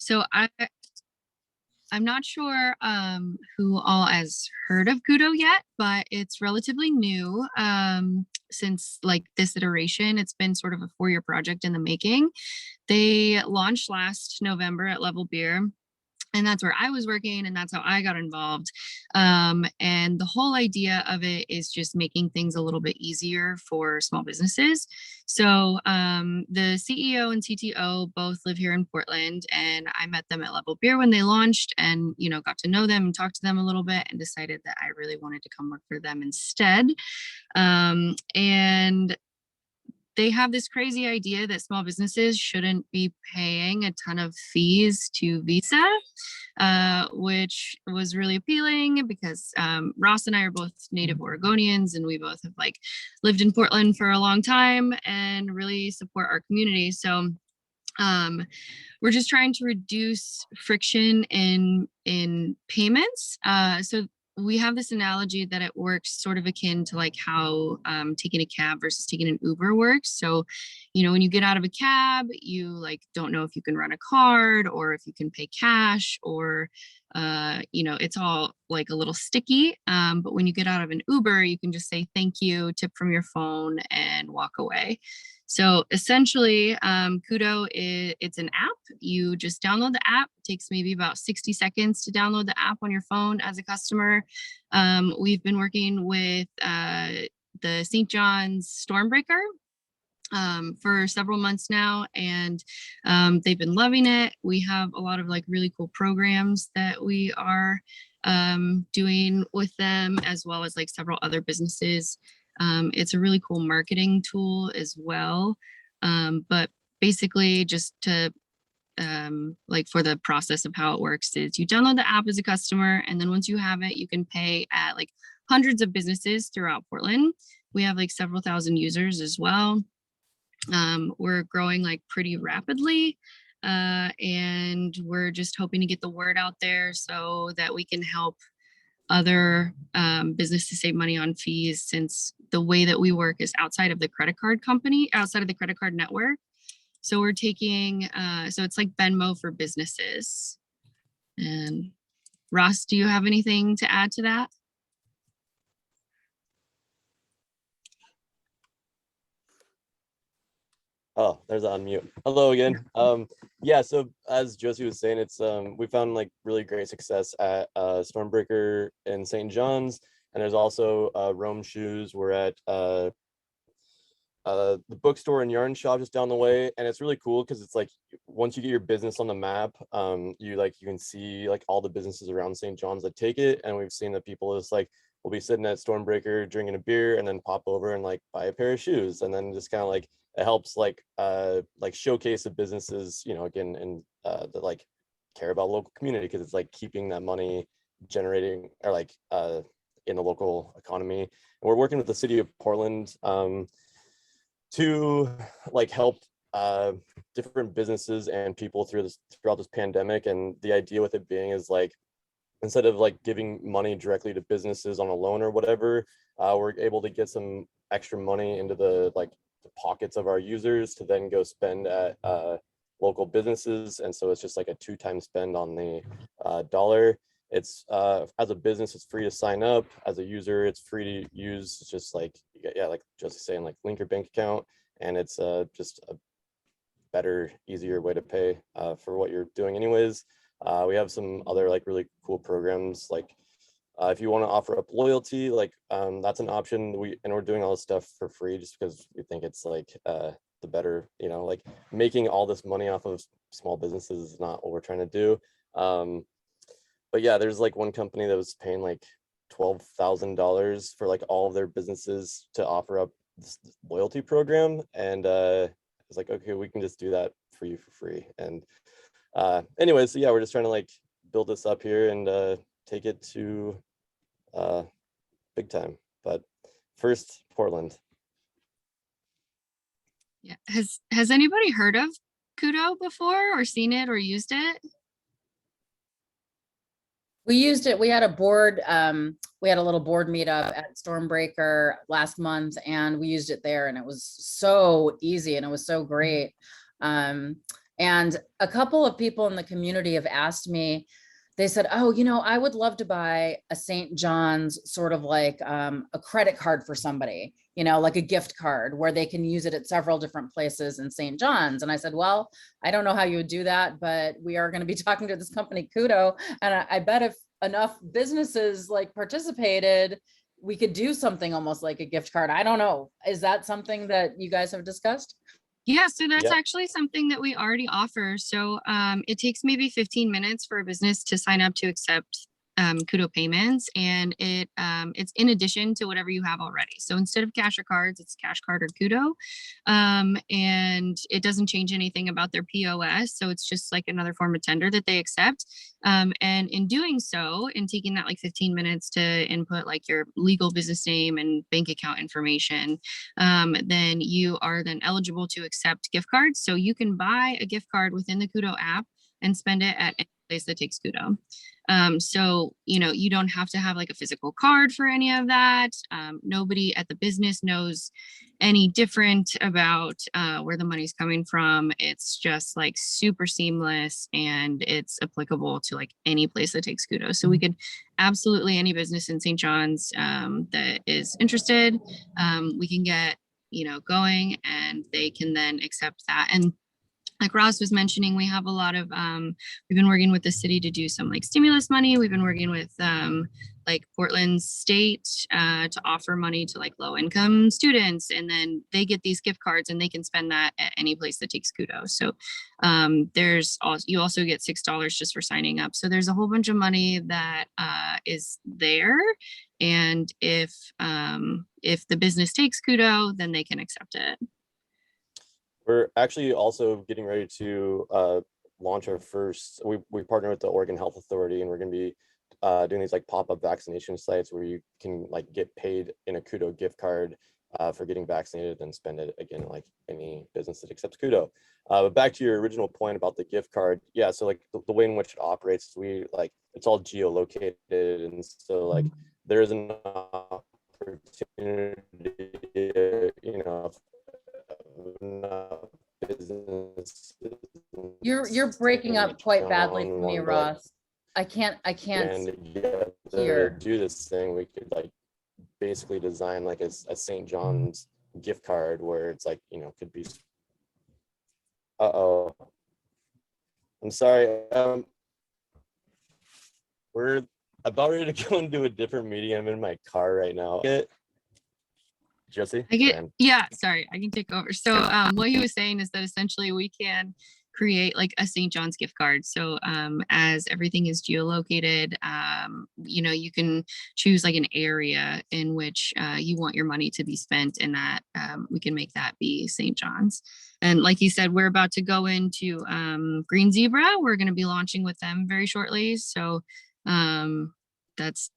So I'm not sure who all has heard of Kuto yet, but it's relatively new since like this iteration. It's been sort of a 4-year project in the making. They launched last November at Level Beer, and that's where I was working, and that's how I got involved. And the whole idea of it is just making things a little bit easier for small businesses. So the CEO and CTO both live here in Portland, and I met them at Level Beer when they launched, and got to know them and talk to them a little bit, and decided that I really wanted to come work for them instead. And they have this crazy idea that small businesses shouldn't be paying a ton of fees to Visa, which was really appealing because Ross and I are both native Oregonians, and we both have like lived in Portland for a long time and really support our community. So we're just trying to reduce friction in payments. So we have this analogy that it works sort of akin to like how taking a cab versus taking an Uber works. So, when you get out of a cab, you like don't know if you can run a card or if you can pay cash, or it's all like a little sticky. But when you get out of an Uber, you can just say thank you, tip from your phone, and walk away. So essentially, Kuto it's an app. You just download the app. It takes maybe about 60 seconds to download the app on your phone as a customer. We've been working with the St. John's Stormbreaker for several months now, and they've been loving it. We have a lot of like really cool programs that we are doing with them, as well as like several other businesses. It's a really cool marketing tool as well. But basically just to like for the process of how it works is you download the app as a customer, and then once you have it, you can pay at like hundreds of businesses throughout Portland. We have like several thousand users as well. We're growing like pretty rapidly. And we're just hoping to get the word out there so that we can help other businesses save money on fees, since the way that we work is outside of the credit card network. So we're taking, so it's like Venmo for businesses. And Ross, do you have anything to add to that? Oh, there's an unmute. Hello again. Yeah, so as Josie was saying, it's we found like really great success at Stormbreaker in St. John's, and there's also Rome Shoes. We're at the bookstore and yarn shop just down the way, and it's really cool because it's like once you get your business on the map, you can see like all the businesses around St. John's that take it, and we've seen that people just like will be sitting at Stormbreaker drinking a beer and then pop over and like buy a pair of shoes, and then just kind of like it helps like showcase the businesses, again, and that like care about local community, because it's like keeping that money generating or like in the local economy. And we're working with the city of Portland to like help different businesses and people throughout this pandemic. And the idea with it being is like, instead of like giving money directly to businesses on a loan or whatever, we're able to get some extra money into the pockets of our users to then go spend at local businesses. And so it's just like a 2-time spend on the dollar. It's as a business, it's free to sign up. As a user, it's free to use. It's just like, yeah, like Josie's saying, like link your bank account, and it's just a better, easier way to pay for what you're doing anyways. We have some other like really cool programs, like if you want to offer up loyalty, like that's an option. We're doing all this stuff for free just because we think it's like the better, like making all this money off of small businesses is not what we're trying to do. But yeah, there's like one company that was paying like $12,000 for like all of their businesses to offer up this loyalty program, and it's like, okay, we can just do that for you for free. And anyways, so yeah, we're just trying to like build this up here and take it to big time. But first, Portland. Yeah. Has anybody heard of Kuto before, or seen it, or used it? We used it. We had a board. We had a little board meetup at Stormbreaker last month, and we used it there, and it was so easy and it was so great. And a couple of people in the community have asked me, they said, oh, I would love to buy a St. John's sort of like a credit card for somebody, like a gift card where they can use it at several different places in St. John's. And I said, well, I don't know how you would do that, but we are going to be talking to this company, Kuto. And I bet if enough businesses like participated, we could do something almost like a gift card. I don't know. Is that something that you guys have discussed? Yeah, so that's Yep. actually something that we already offer. So it takes maybe 15 minutes for a business to sign up to accept Kuto payments, and it's in addition to whatever you have already. So instead of cash or cards, it's cash card or Kuto, and it doesn't change anything about their POS. So it's just like another form of tender that they accept. And in doing so, in taking that like 15 minutes to input like your legal business name and bank account information, then you are then eligible to accept gift cards. So you can buy a gift card within the Kuto app and spend it at any place that takes Kuto. So, you don't have to have like a physical card for any of that. Nobody at the business knows any different about where the money's coming from. It's just like super seamless, and it's applicable to like any place that takes Kuto. So we could absolutely, any business in St. John's that is interested, we can get, going, and they can then accept that. And like Ross was mentioning, we have a lot of we've been working with the city to do some like stimulus money. We've been working with like Portland State to offer money to like low income students, and then they get these gift cards and they can spend that at any place that takes Kuto. So you also get $6 just for signing up. So there's a whole bunch of money that is there, and if the business takes Kuto, then they can accept it. We're actually also getting ready to launch our first, we partner with the Oregon Health Authority, and we're going to be doing these like pop-up vaccination sites where you can like get paid in a Kuto gift card for getting vaccinated and spend it again like any business that accepts Kuto. But back to your original point about the gift card. Yeah, so like the way in which it operates, it's all geolocated, and so like there's an opportunity, business. You're breaking up quite badly for me, Ross. I can't hear. Do this thing, we could like basically design like a St. John's gift card where it's like, could be. I'm sorry. We're about ready to go into a different meeting. I'm in my car right now. Jesse? Yeah, sorry, I can take over. So what he was saying is that essentially we can create like a St. John's gift card. So as everything is geolocated, you can choose like an area in which you want your money to be spent, and that we can make that be St. John's. And like you said, we're about to go into Green Zebra. We're going to be launching with them very shortly. So that's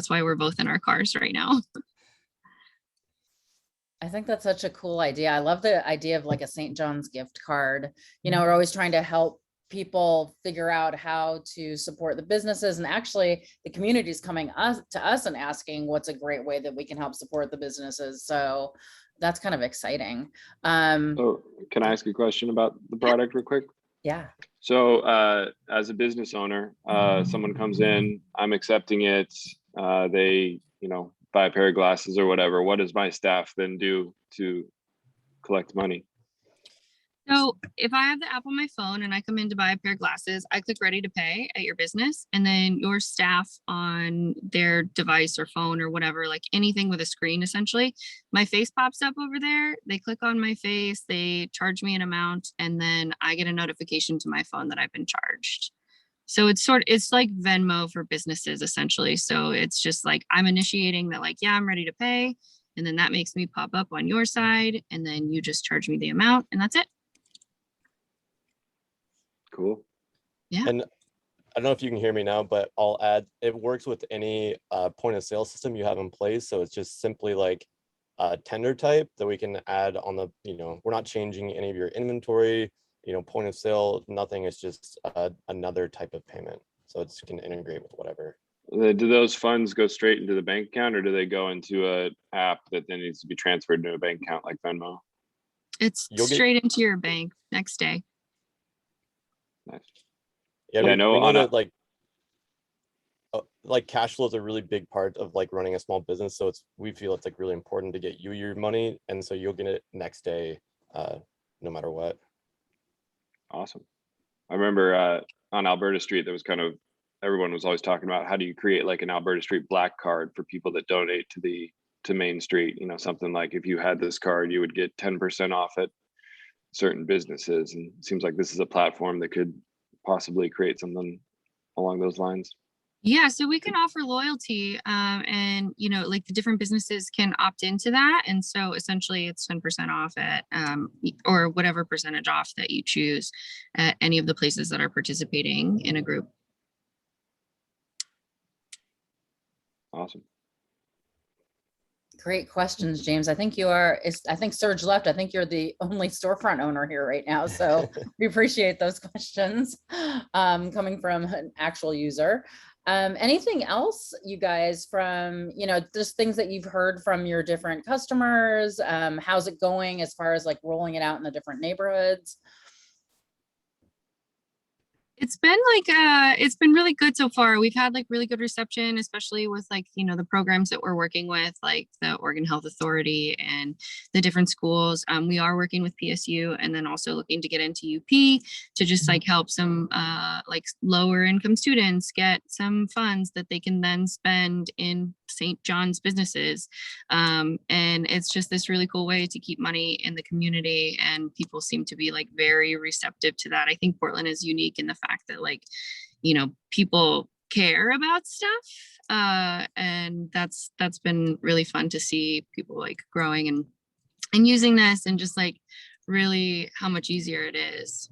why we're both in our cars right now. I think that's such a cool idea. I love the idea of like a St. John's gift card. We're always trying to help people figure out how to support the businesses, and actually the community is coming to us and asking what's a great way that we can help support the businesses. So that's kind of exciting. So can I ask a question about the product real quick? Yeah. So as a business owner, someone comes in, I'm accepting it. They, buy a pair of glasses or whatever. What does my staff then do to collect money? So if I have the app on my phone and I come in to buy a pair of glasses, I click ready to pay at your business, and then your staff on their device or phone or whatever, like anything with a screen, essentially, my face pops up over there. They click on my face, they charge me an amount, and then I get a notification to my phone that I've been charged. So it's like Venmo for businesses, essentially. So it's just like I'm initiating that, like, yeah, I'm ready to pay. And then that makes me pop up on your side. And then you just charge me the amount, and that's it. Cool. Yeah. And I don't know if you can hear me now, but I'll add, it works with any point of sale system you have in place. So it's just simply like a tender type that we can add on the, we're not changing any of your inventory, point of sale, nothing. It's just another type of payment. So it's can integrate with whatever. Do those funds go straight into the bank account, or do they go into an app that then needs to be transferred to a bank account like Venmo? It's straight into your bank next day. Nice. Yeah, Yeah, we no, know on a, that like cash flow is a really big part of like running a small business. So we feel it's like really important to get you your money, and so you'll get it next day, no matter what. awesome. I remember on Alberta Street, there was kind of, everyone was always talking about how do you create like an Alberta Street black card for people that donate to Main Street, you know, something like if you had this card, you would get 10% off at certain businesses. And it seems like this is a platform that could possibly create something along those lines. Yeah, so we can offer loyalty, and like the different businesses can opt into that, and so essentially it's 10% off at or whatever percentage off that you choose at any of the places that are participating in a group. Awesome. Great questions, James. I think you are, I think Serge left. I think you're the only storefront owner here right now. So we appreciate those questions coming from an actual user. Anything else, you guys, from, just things that you've heard from your different customers? How's it going as far as like rolling it out in the different neighborhoods? It's been it's been really good so far. We've had like really good reception, especially with like, the programs that we're working with, like the Oregon Health Authority and the different schools. We are working with PSU and then also looking to get into UP to just like help some like lower income students get some funds that they can then spend in St. John's businesses. And it's just this really cool way to keep money in the community, and people seem to be like very receptive to that. I think Portland is unique in the fact that like, people care about stuff. And that's been really fun to see people like growing and using this, and just like really how much easier it is.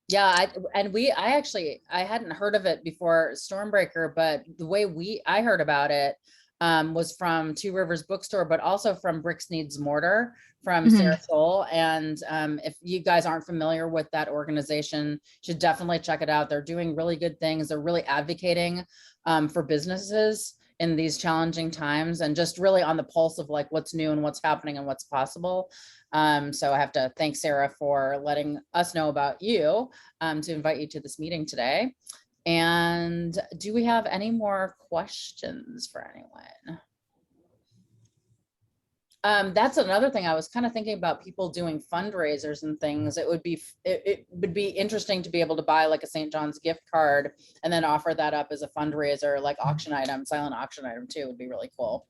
Yeah, I hadn't heard of it before Stormbreaker, but the way I heard about it was from Two Rivers Bookstore, but also from Bricks Needs Mortar from Sarah Soul. And if you guys aren't familiar with that organization, you should definitely check it out. They're doing really good things. They're really advocating for businesses in these challenging times, and just really on the pulse of like what's new and what's happening and what's possible. So I have to thank Sarah for letting us know about you, to invite you to this meeting today. And do we have any more questions for anyone? That's another thing I was kind of thinking about, people doing fundraisers and things. It would be interesting to be able to buy like a St. John's gift card and then offer that up as a fundraiser, like auction item, silent auction item too, would be really cool.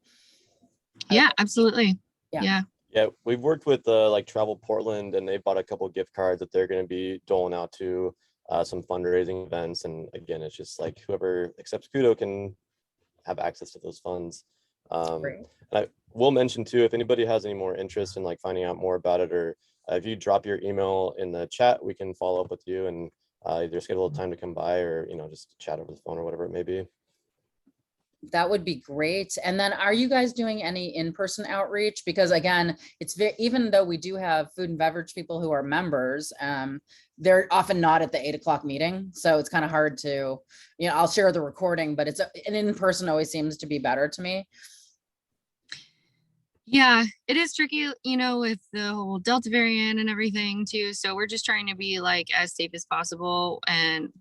Yeah, absolutely. Yeah. Yeah, we've worked with like Travel Portland, and they bought a couple of gift cards that they're going to be doling out to some fundraising events. And again, it's just like whoever accepts Kuto can have access to those funds. Great. And I will mention too, if anybody has any more interest in like finding out more about it, or if you drop your email in the chat, we can follow up with you and either schedule a time to come by, or just chat over the phone or whatever it may be. That would be great. And then are you guys doing any in-person outreach? Because again, even though we do have food and beverage people who are members, they're often not at the 8 o'clock meeting. So it's kind of hard to, I'll share the recording, but an in-person always seems to be better to me. Yeah, it is tricky, with the whole Delta variant and everything too. So we're just trying to be like as safe as possible,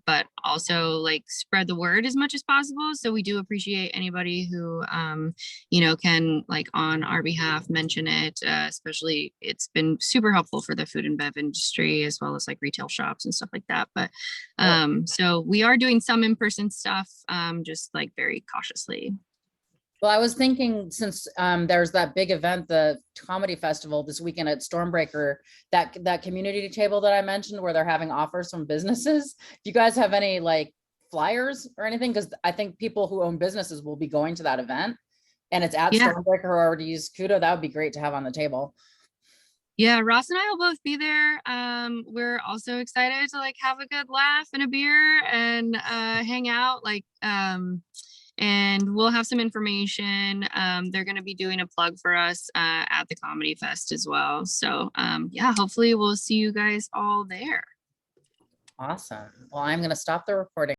but also like spread the word as much as possible. So we do appreciate anybody who, can like on our behalf mention it. Especially it's been super helpful for the food and bev industry, as well as like retail shops and stuff like that. But so we are doing some in-person stuff, just like very cautiously. Well, I was thinking, since there's that big event, the comedy festival this weekend at Stormbreaker, that community table that I mentioned where they're having offers from businesses. Do you guys have any like flyers or anything? Because I think people who own businesses will be going to that event, and it's at Stormbreaker who already used Kuto. That would be great to have on the table. Yeah, Ross and I will both be there. We're also excited to like have a good laugh and a beer and hang out. And we'll have some information. They're going to be doing a plug for us at the Comedy Fest as well. So hopefully we'll see you guys all there. Awesome. Well, I'm going to stop the recording.